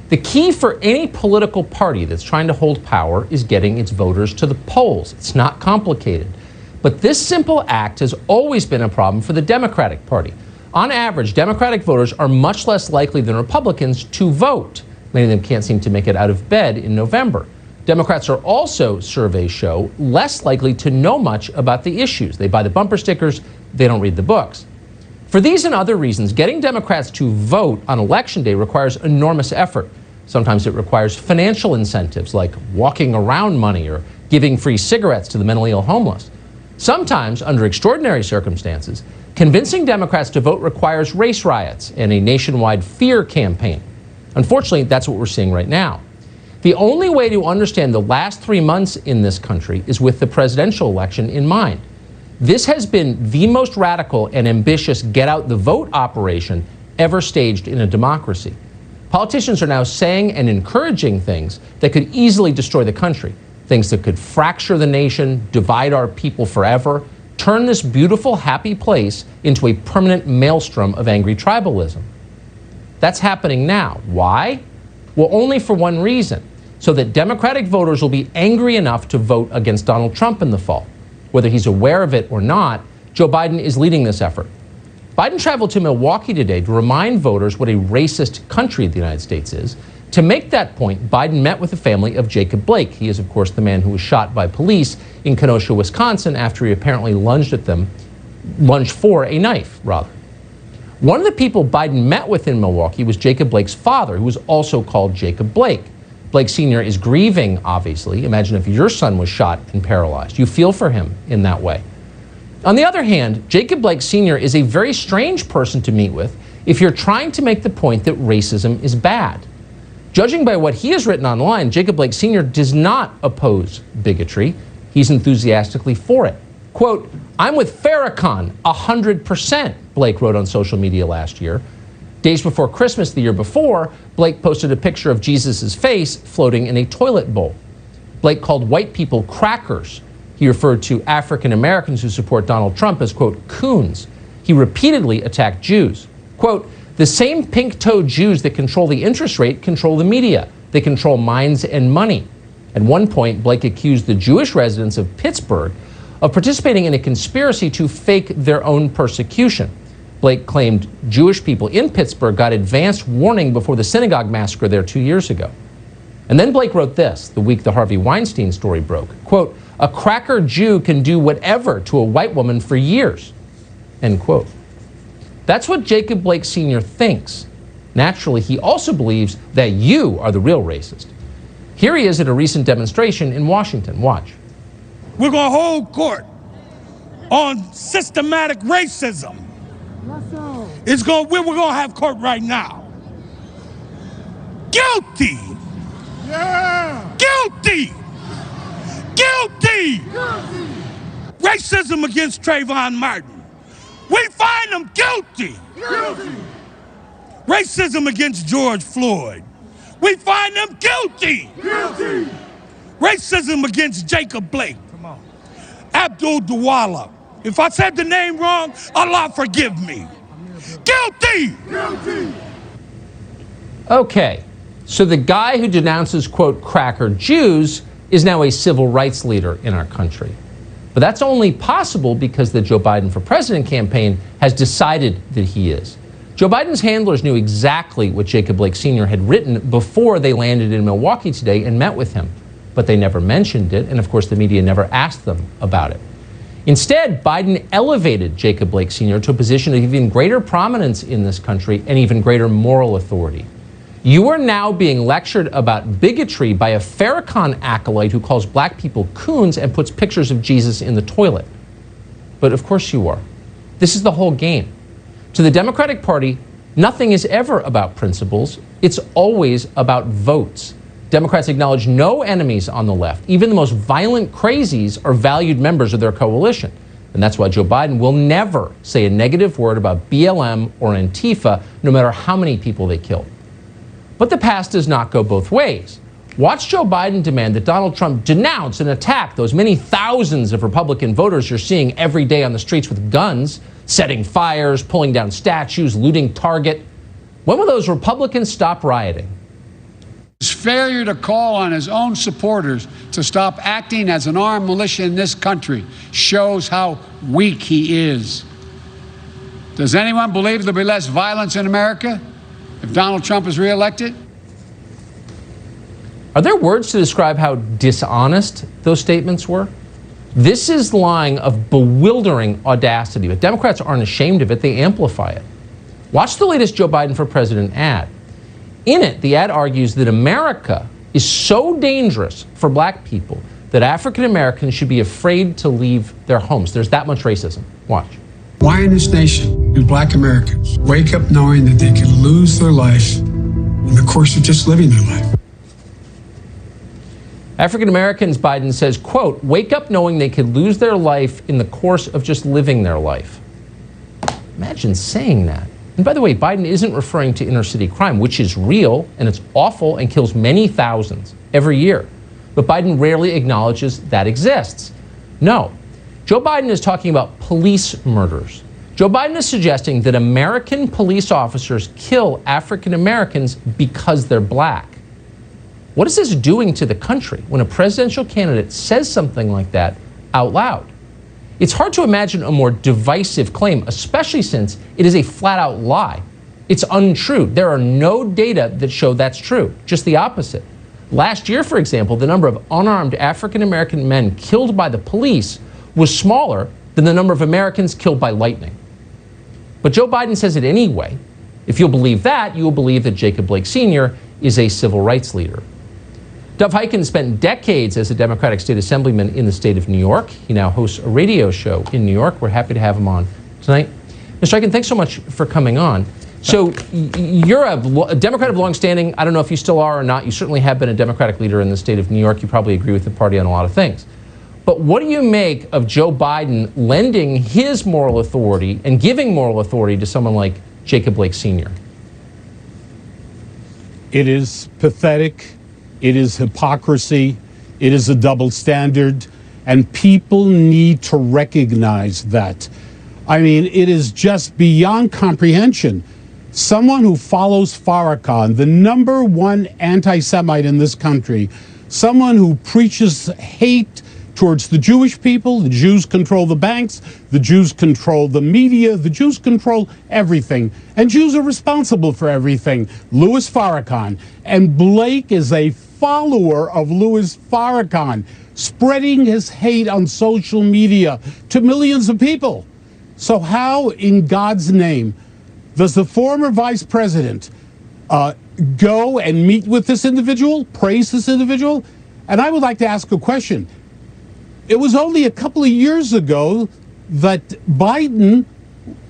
The key for any political party that's trying to hold power is getting its voters to the polls. It's not complicated. But this simple act has always been a problem for the Democratic Party. On average, Democratic voters are much less likely than Republicans to vote. Many of them can't seem to make it out of bed in November. Democrats are also, surveys show, less likely to know much about the issues. They buy the bumper stickers, they don't read the books. For these and other reasons, getting Democrats to vote on Election Day requires enormous effort. Sometimes it requires financial incentives like walking around money or giving free cigarettes to the mentally ill homeless. Sometimes, under extraordinary circumstances, convincing Democrats to vote requires race riots and a nationwide fear campaign. Unfortunately, that's what we're seeing right now. The only way to understand the last 3 months in this country is with the presidential election in mind. This has been the most radical and ambitious get-out-the-vote operation ever staged in a democracy. Politicians are now saying and encouraging things that could easily destroy the country, things that could fracture the nation, divide our people forever, turn this beautiful, happy place into a permanent maelstrom of angry tribalism. That's happening now. Why? Well, only for one reason, so that Democratic voters will be angry enough to vote against Donald Trump in the fall. Whether he's aware of it or not, Joe Biden is leading this effort. Biden traveled to Milwaukee today to remind voters what a racist country the United States is. To make that point, Biden met with the family of Jacob Blake. He is, of course, the man who was shot by police in Kenosha, Wisconsin, after he apparently lunged for a knife, rather. One of the people Biden met with in Milwaukee was Jacob Blake's father, who was also called Jacob Blake. Blake Sr. is grieving, obviously. Imagine if your son was shot and paralyzed. You feel for him in that way. On the other hand, Jacob Blake Sr. is a very strange person to meet with if you're trying to make the point that racism is bad. Judging by what he has written online, Jacob Blake Sr. does not oppose bigotry. He's enthusiastically for it. Quote, "I'm with Farrakhan 100%, Blake wrote on social media last year. Days before Christmas the year before, Blake posted a picture of Jesus' face floating in a toilet bowl. Blake called white people crackers. He referred to African Americans who support Donald Trump as, quote, coons. He repeatedly attacked Jews. Quote, the same pink-toed Jews that control the interest rate control the media. They control minds and money. At one point, Blake accused the Jewish residents of Pittsburgh of participating in a conspiracy to fake their own persecution. Blake claimed Jewish people in Pittsburgh got advanced warning before the synagogue massacre there 2 years ago. And then Blake wrote this, the week the Harvey Weinstein story broke. Quote, a cracker Jew can do whatever to a white woman for years. End quote. That's what Jacob Blake Sr. thinks. Naturally, he also believes that you are the real racist. Here he is at a recent demonstration in Washington. Watch. We're going to hold court on systematic racism. We're going to have court right now. Guilty. Yeah. Guilty. Guilty. Guilty. Racism against Trayvon Martin. We find them guilty. Guilty. Racism against George Floyd. We find them guilty. Guilty. Racism against Jacob Blake. Come on. Abdul Dawala. If I said the name wrong, Allah forgive me. Guilty. Guilty. Okay, so the guy who denounces, quote, cracker Jews is now a civil rights leader in our country. But that's only possible because the Joe Biden for President campaign has decided that he is. Joe Biden's handlers knew exactly what Jacob Blake Sr. had written before they landed in Milwaukee today and met with him. But they never mentioned it, and of course the media never asked them about it. Instead, Biden elevated Jacob Blake Sr. to a position of even greater prominence in this country and even greater moral authority. You are now being lectured about bigotry by a Farrakhan acolyte who calls black people coons and puts pictures of Jesus in the toilet. But of course you are. This is the whole game. To the Democratic Party, nothing is ever about principles. It's always about votes. Democrats acknowledge no enemies on the left. Even the most violent crazies are valued members of their coalition. And that's why Joe Biden will never say a negative word about BLM or Antifa, no matter how many people they kill. But the past does not go both ways. Watch Joe Biden demand that Donald Trump denounce and attack those many thousands of Republican voters you're seeing every day on the streets with guns, setting fires, pulling down statues, looting Target. When will those Republicans stop rioting? His failure to call on his own supporters to stop acting as an armed militia in this country shows how weak he is. Does anyone believe there'll be less violence in America if Donald Trump is reelected? Are there words to describe how dishonest those statements were? This is lying of bewildering audacity, but Democrats aren't ashamed of it, they amplify it. Watch the latest Joe Biden for President ad. In it, the ad argues that America is so dangerous for black people that African Americans should be afraid to leave their homes. There's that much racism. Watch. Why in this nation do black Americans wake up knowing that they could lose their life in the course of just living their life? African Americans, Biden says, quote, wake up knowing they could lose their life in the course of just living their life. Imagine saying that. And by the way, Biden isn't referring to inner city crime, which is real and it's awful and kills many thousands every year. But Biden rarely acknowledges that exists. No, Joe Biden is talking about police murders. Joe Biden is suggesting that American police officers kill African Americans because they're black. What is this doing to the country when a presidential candidate says something like that out loud? It's hard to imagine a more divisive claim, especially since it is a flat-out lie. It's untrue. There are no data that show that's true, just the opposite. Last year, for example, the number of unarmed African-American men killed by the police was smaller than the number of Americans killed by lightning. But Joe Biden says it anyway. If you'll believe that, you will believe that Jacob Blake Sr. is a civil rights leader. Dov Hikind spent decades as a Democratic state assemblyman in the state of New York. He now hosts a radio show in New York. We're happy to have him on tonight. Mr. Hikind, thanks so much for coming on. So you're a Democrat of longstanding. I don't know if you still are or not. You certainly have been a Democratic leader in the state of New York. You probably agree with the party on a lot of things. But what do you make of Joe Biden lending his moral authority and giving moral authority to someone like Jacob Blake Sr.? It is pathetic. It is hypocrisy. It is a double standard. And people need to recognize that. I mean, it is just beyond comprehension. Someone who follows Farrakhan, the #1 anti-Semite in this country, someone who preaches hate towards the Jewish people. The Jews control the banks. The Jews control the media. The Jews control everything. And Jews are responsible for everything. Louis Farrakhan. And Blake is a follower of Louis Farrakhan, spreading his hate on social media to millions of people. So how, in God's name, does the former vice president go and meet with this individual, praise this individual? And I would like to ask a question. It was only a couple of years ago that Biden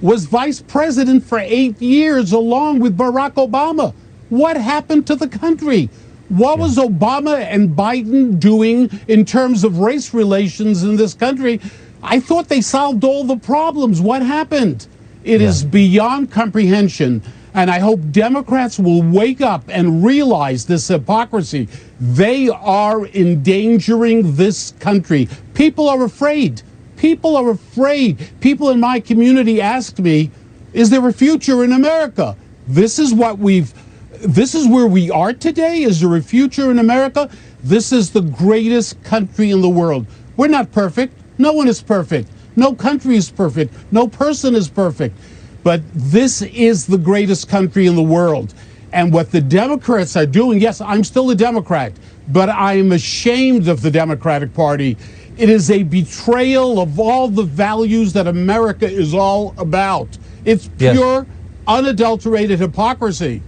was vice president for 8 years along with Barack Obama. What happened to the country? What was Obama and Biden doing in terms of race relations in this country? I thought they solved all the problems. What happened? It is beyond comprehension. And I hope Democrats will wake up and realize this hypocrisy. They are endangering this country. People are afraid. People are afraid. People in my community asked me, is there a future in America? This is where we are today. Is there a future in America? This is the greatest country in the world. We're not perfect. No one is perfect. No country is perfect. No person is perfect. But this is the greatest country in the world. And what the Democrats are doing, yes, I'm still a Democrat, but I am ashamed of the Democratic Party. It is a betrayal of all the values that America is all about. It's pure, unadulterated hypocrisy.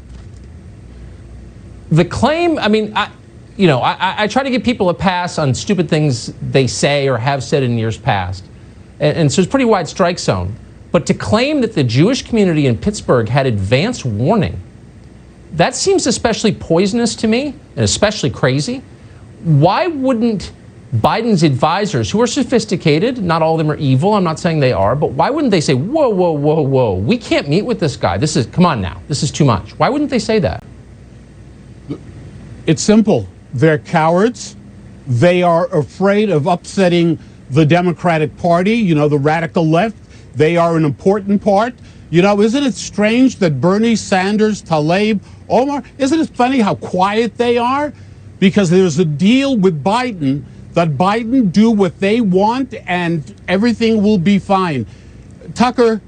The claim, I mean, I try to give people a pass on stupid things they say or have said in years past. And so it's a pretty wide strike zone. But to claim that the Jewish community in Pittsburgh had advance warning, that seems especially poisonous to me and especially crazy. Why wouldn't Biden's advisors, who are sophisticated, not all of them are evil, I'm not saying they are, but why wouldn't they say, whoa, whoa, whoa, whoa, we can't meet with this guy. Come on now, this is too much. Why wouldn't they say that? It's simple. They're cowards. They are afraid of upsetting the Democratic Party, you know, the radical left. They are an important part. You know, isn't it strange that Bernie Sanders, Tlaib, Omar, isn't it funny how quiet they are? Because there's a deal with Biden that Biden do what they want and everything will be fine. Tucker,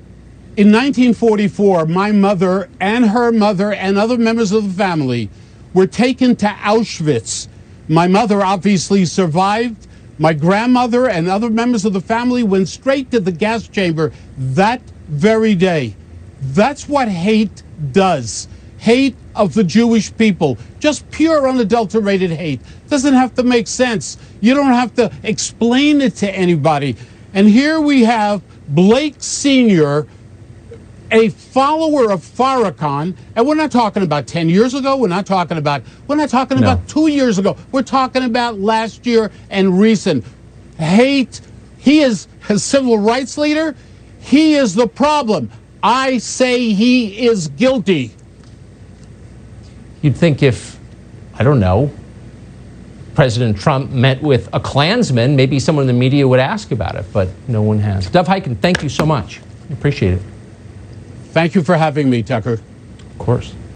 in 1944, my mother and her mother and other members of the family were taken to Auschwitz. My mother obviously survived. My grandmother and other members of the family went straight to the gas chamber that very day. That's what hate does. Hate of the Jewish people. Just pure unadulterated hate. Doesn't have to make sense. You don't have to explain it to anybody. And here we have Blake Sr., a follower of Farrakhan, and we're not talking about 10 years ago. We're not talking about 2 years ago. We're talking about last year and recent. Hate. He is a civil rights leader. He is the problem. I say he is guilty. You'd think if, I don't know, President Trump met with a Klansman, maybe someone in the media would ask about it, but no one has. Dov Hikind, thank you so much. I appreciate it. Thank you for having me, Tucker. Of course.